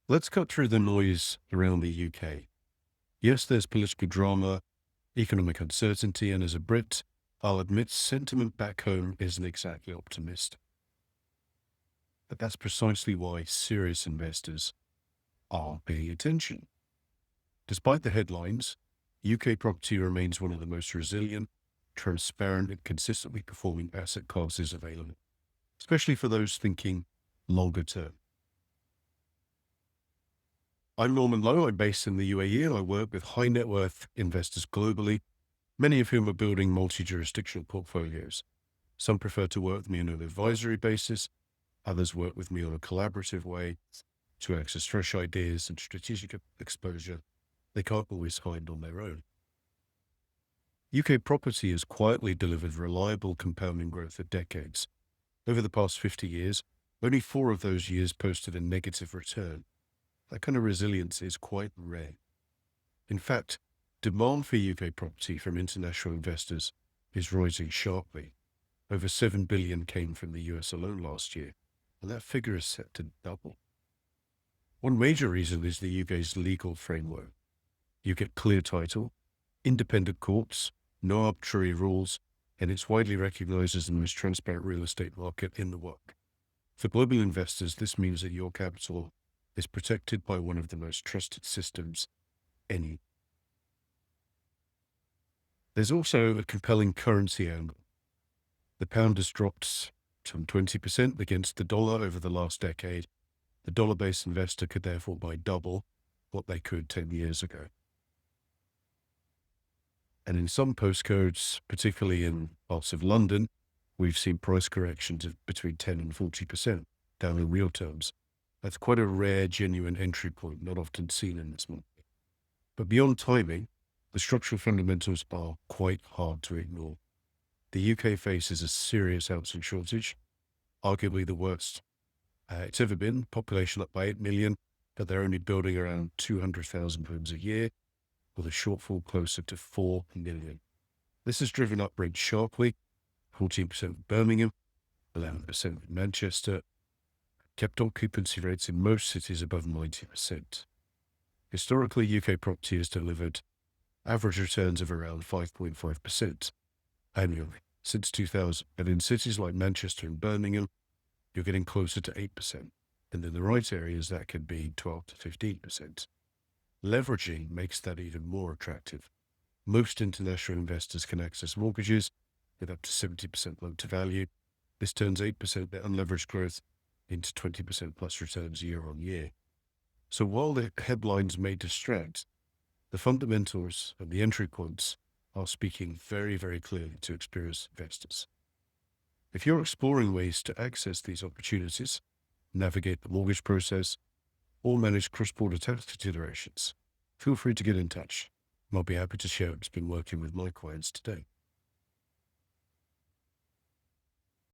Let's cut through the noise around the UK. Yes, there's political drama, economic uncertainty, and as a Brit, I'll admit sentiment back home isn't exactly optimistic. But that's precisely why serious investors are paying attention. Despite the headlines, UK property remains one of the most resilient, transparent, and consistently performing asset classes available, especially for those thinking longer term. I'm Norman Lowe. I'm based in the UAE and I work with high net worth investors globally, many of whom are building multi-jurisdictional portfolios. Some prefer to work with me on an advisory basis. Others work with me on a collaborative way to access fresh ideas and strategic exposure they can't always find on their own. UK property has quietly delivered reliable compounding growth for decades. Over the past 50 years, only 4 of those years posted a negative return. That kind of resilience is quite rare. In fact, demand for UK property from international investors is rising sharply. Over 7 billion came from the US alone last year, and that figure is set to double. One major reason is the UK's legal framework. You get clear title, independent courts, no arbitrary rules, and it's widely recognized as the most transparent real estate market in the world. For global investors, this means that your capital is protected by one of the most trusted systems any. There's also a compelling currency angle. The pound has dropped some 20% against the dollar over the last decade. The dollar-based investor could therefore buy double what they could 10 years ago. And in some postcodes, particularly in parts of London, we've seen price corrections of between 10 and 40% down in real terms. That's quite a rare, genuine entry point, not often seen in this market. But beyond timing, the structural fundamentals are quite hard to ignore. The UK faces a serious housing shortage, arguably the worst it's ever been. Population up by 8 million, but they're only building around 200,000 homes a year, with a shortfall closer to 4 million. This has driven up rents sharply, 14% in Birmingham, 11% in Manchester, kept occupancy rates in most cities above 90%. Historically, UK property has delivered average returns of around 5.5% annually since 2000. And in cities like Manchester and Birmingham, you're getting closer to 8%. And in the right areas, that could be 12 to 15%. Leveraging makes that even more attractive. Most international investors can access mortgages with up to 70% loan to value. This turns 8% net unleveraged growth into 20% plus returns year on year. So while the headlines may distract, the fundamentals and the entry points are speaking very, very clearly to experienced investors. If you're exploring ways to access these opportunities, navigate the mortgage process, or manage cross-border tax considerations, feel free to get in touch. I'll be happy to share what's been working with my clients today.